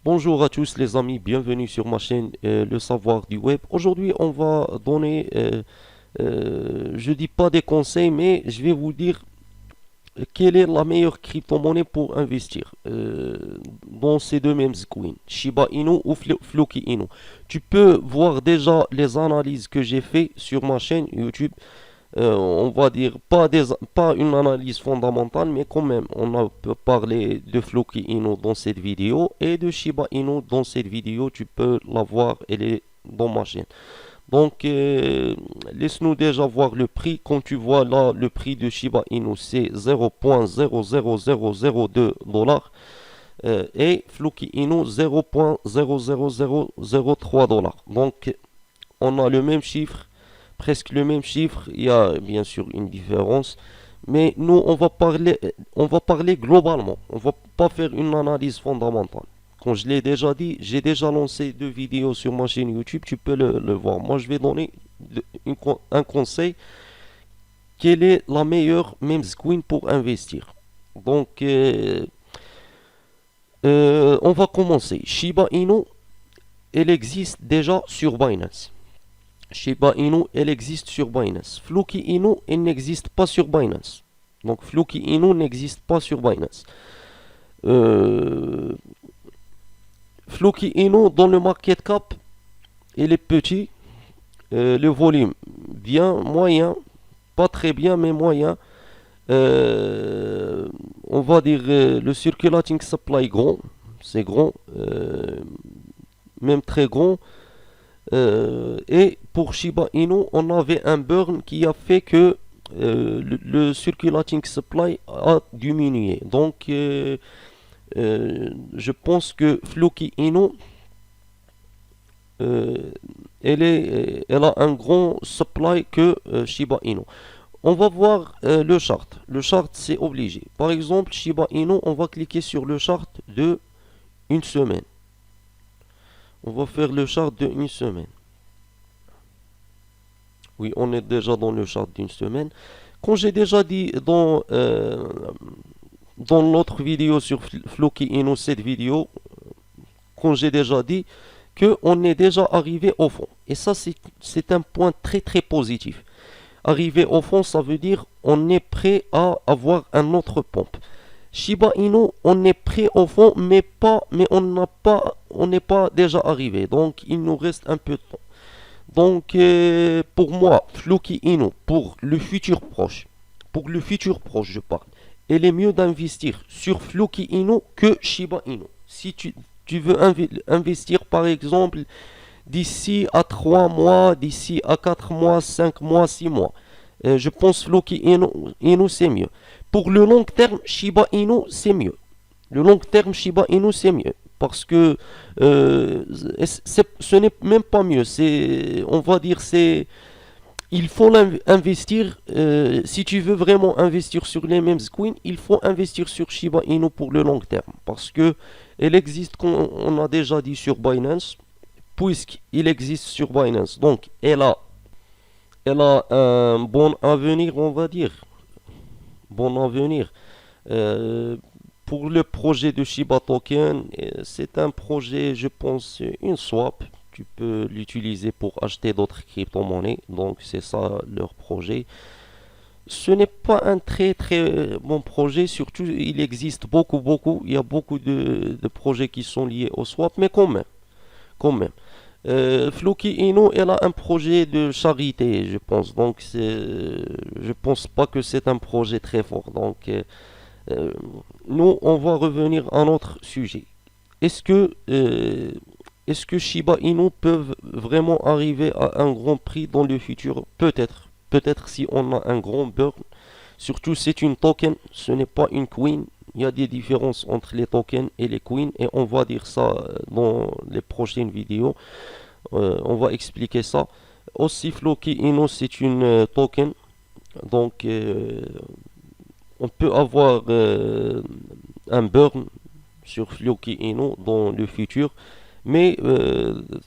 Bonjour à tous les amis, bienvenue sur ma chaîne Le Savoir du Web. Aujourd'hui, on va donner, je dis pas des conseils, mais je vais vous dire quelle est la meilleure crypto-monnaie pour investir dans ces deux mêmes coins, Shiba Inu ou Floki Inu. Tu peux voir déjà les analyses que j'ai fait sur ma chaîne YouTube. On va dire pas une analyse fondamentale, mais quand même, on a parlé de Floki Inu dans cette vidéo et de Shiba Inu dans cette vidéo. Tu peux la voir, elle est dans ma chaîne. Donc, laisse-nous déjà voir le prix. Quand tu vois là, le prix de Shiba Inu, c'est 0.00002 dollars et Floki Inu 0.00003 dollars. Donc, on a le même chiffre, presque le même chiffre. Il y a bien sûr une différence, mais nous on va parler globalement. On va pas faire une analyse fondamentale. Comme je l'ai déjà dit, j'ai déjà lancé deux vidéos sur ma chaîne YouTube. Tu peux le voir. Moi, je vais donner un conseil. Quelle est la meilleure meme coin pour investir? Donc, on va commencer. Shiba Inu, elle existe déjà sur Binance. Shiba Inu, elle existe sur Binance. Floki Inu, elle n'existe pas sur Binance. Donc Floki Inu n'existe pas sur Binance. Euh, Floki Inu, dans le market cap, il est petit. Le volume, bien, moyen. Pas très bien, mais moyen. On va dire le circulating supply grand. C'est grand. Même très grand. Et pour Shiba Inu, on avait un burn qui a fait que le circulating supply a diminué. Donc, je pense que Floki Inu, euh, elle a un grand supply que Shiba Inu. On va voir le chart. Le chart, c'est obligé. Par exemple, Shiba Inu, on va cliquer sur le chart de une semaine. On va faire le chart de une semaine. Oui, on est déjà dans le chart d'une semaine. Comme j'ai déjà dit dans l'autre vidéo sur Floki Inu, cette vidéo, quand j'ai déjà dit qu'on est déjà arrivé au fond. Et ça, c'est un point très très positif. Arriver au fond, ça veut dire on est prêt à avoir un autre pompe. Shiba Inu, on est prêt au fond, mais on n'est pas déjà arrivé. Donc, il nous reste un peu de temps. Donc, pour moi, Floki Inu, pour le futur proche, je parle, il est mieux d'investir sur Floki Inu que Shiba Inu. Si tu veux investir, par exemple, d'ici à 3 mois, d'ici à 4 mois, 5 mois, 6 mois, je pense Floki Inu c'est mieux. Pour le long terme, Shiba Inu, c'est mieux. Le long terme, Shiba Inu, c'est mieux. Parce que ce n'est même pas mieux. On va dire, il faut investir. Si tu veux vraiment investir sur les mêmes coins, il faut investir sur Shiba Inu pour le long terme. Parce que elle existe, comme on a déjà dit, sur Binance. Puisqu'il existe sur Binance. Donc, elle a un bon avenir, on va dire. Bon avenir. Euh, pour le projet de Shiba Token, c'est un projet, je pense, une swap. Tu peux l'utiliser pour acheter d'autres crypto-monnaies. Donc, c'est ça leur projet. Ce n'est pas un très très bon projet. Surtout, il existe beaucoup. Il y a beaucoup de projets qui sont liés au swap. Mais quand même, quand même. Floki Inu, elle a un projet de charité, je pense. Donc, je pense pas que c'est un projet très fort. Donc, euh, nous, on va revenir à notre sujet. Est-ce que, euh, est-ce que Shiba Inu peuvent vraiment arriver à un grand prix dans le futur? Peut-être. Peut-être si on a un grand burn. Surtout, c'est une token, ce n'est pas une queen. Il y a des différences entre les tokens et les queens et on va dire ça dans les prochaines vidéos. On va expliquer ça. Aussi, Floki Inu, c'est une token. Donc, on peut avoir un burn sur Floki Inu dans le futur. Mais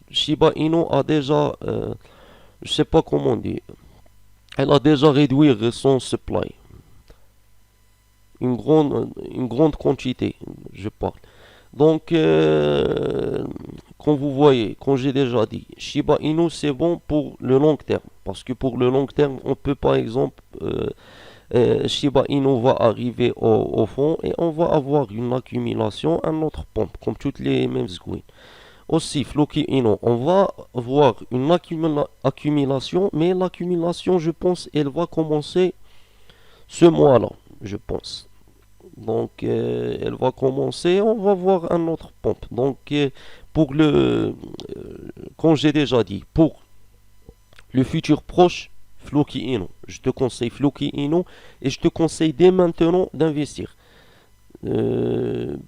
Shiba Inu a déjà, je sais pas comment on dit, elle a déjà réduit son supply. Une grande quantité, je parle. Donc, comme vous voyez, comme j'ai déjà dit, Shiba Inu c'est bon pour le long terme. Parce que pour le long terme, on peut par exemple, Shiba Inu va arriver au fond et on va avoir une accumulation, un autre pompe, comme toutes les mêmes coins. Aussi, Floki Inu, on va voir une accumulation, mais l'accumulation, je pense, elle va commencer ce mois-là, je pense. Donc, elle va commencer, on va voir un autre pompe. Donc, pour comme j'ai déjà dit, pour le futur proche, Floki Inu. Je te conseille Floki Inu et je te conseille dès maintenant d'investir.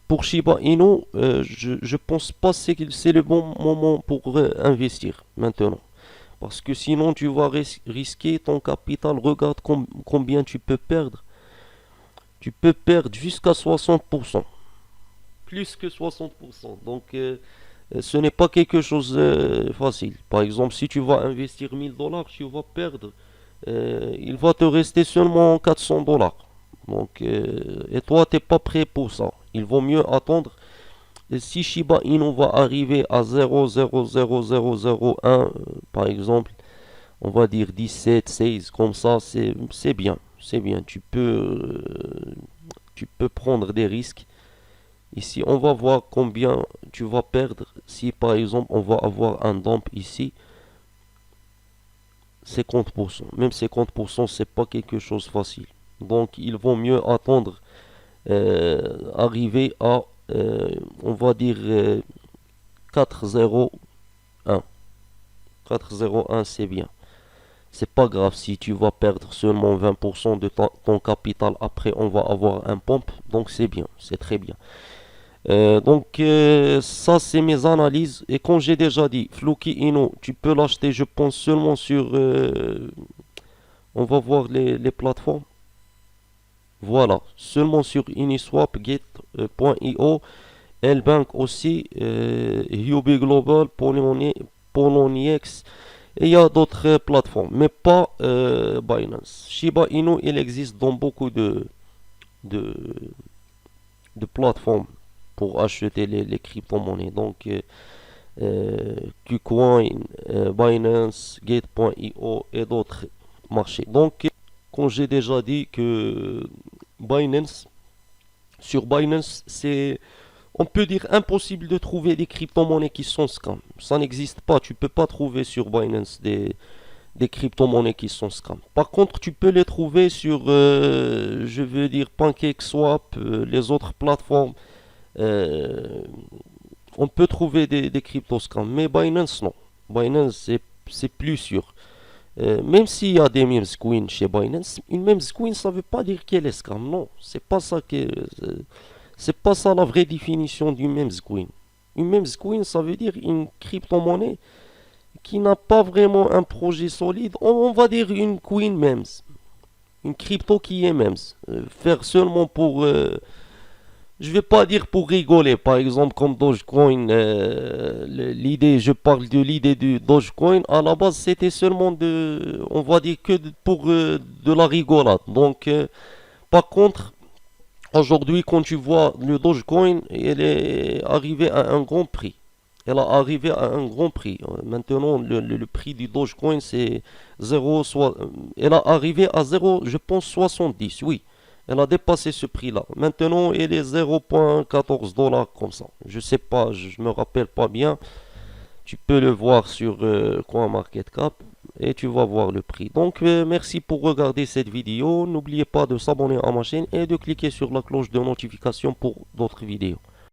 Pour Shiba Inu, je pense pas que c'est le bon moment pour investir maintenant. Parce que sinon, tu vas risquer ton capital. Regarde combien tu peux perdre. Tu peux perdre jusqu'à 60%. Plus que 60%. Donc, ce n'est pas quelque chose de facile. Par exemple, si tu vas investir 1000 dollars, tu vas perdre. Il va te rester seulement 400 dollars. Donc, et toi, tu n'es pas prêt pour ça. Il vaut mieux attendre. Et si Shiba Inu va arriver à 0,00001, par exemple, on va dire 17, 16, comme ça, c'est bien. C'est bien. Tu peux prendre des risques. Ici, on va voir combien tu vas perdre. Si par exemple, on va avoir un dump ici, 50%. Même 50%, c'est pas quelque chose de facile. Donc, il vaut mieux attendre, arriver à, on va dire, 4,01. 4,01, c'est bien. C'est pas grave si tu vas perdre seulement 20% de ton capital. Après, on va avoir un pompe. Donc, c'est bien. C'est très bien. Donc, ça, c'est mes analyses. Et comme j'ai déjà dit, Floki Inu, tu peux l'acheter, je pense, seulement sur. On va voir les plateformes. Voilà, seulement sur Uniswap, Gate.io, Lbank aussi, Huobi Global, Poloniex, et il y a d'autres plateformes, mais pas Binance. Shiba Inu, il existe dans beaucoup de, de plateformes pour acheter les crypto-monnaies. Donc, KuCoin, Binance, Gate.io et d'autres marchés. Donc, comme j'ai déjà dit que Binance, sur Binance, c'est, on peut dire impossible de trouver des crypto-monnaies qui sont scam. Ça n'existe pas. Tu peux pas trouver sur Binance des crypto-monnaies qui sont scam. Par contre, tu peux les trouver sur, je veux dire, PancakeSwap, les autres plateformes. Euh, on peut trouver des crypto scams, mais Binance non. Binance c'est plus sûr. Même s'il y a des memes queen chez Binance, une meme queen ça veut pas dire qu'elle est scam. Non, c'est pas ça la vraie définition d'une meme queen. Une meme queen ça veut dire une crypto-monnaie qui n'a pas vraiment un projet solide. On va dire une queen memes, une crypto qui est memes. Faire seulement pour je vais pas dire pour rigoler, par exemple comme Dogecoin, l'idée, je parle de l'idée du Dogecoin, à la base c'était seulement on va dire que pour de la rigolade. Donc, par contre, aujourd'hui quand tu vois le Dogecoin, elle est arrivée à un grand prix. Elle a arrivé à un grand prix. Maintenant, le prix du Dogecoin c'est 0, elle a arrivé à 0, je pense 70, oui. Elle a dépassé ce prix-là. Maintenant, elle est 0,14 dollars comme ça. Je sais pas, je me rappelle pas bien. Tu peux le voir sur CoinMarketCap et tu vas voir le prix. Donc, merci pour regarder cette vidéo. N'oubliez pas de s'abonner à ma chaîne et de cliquer sur la cloche de notification pour d'autres vidéos.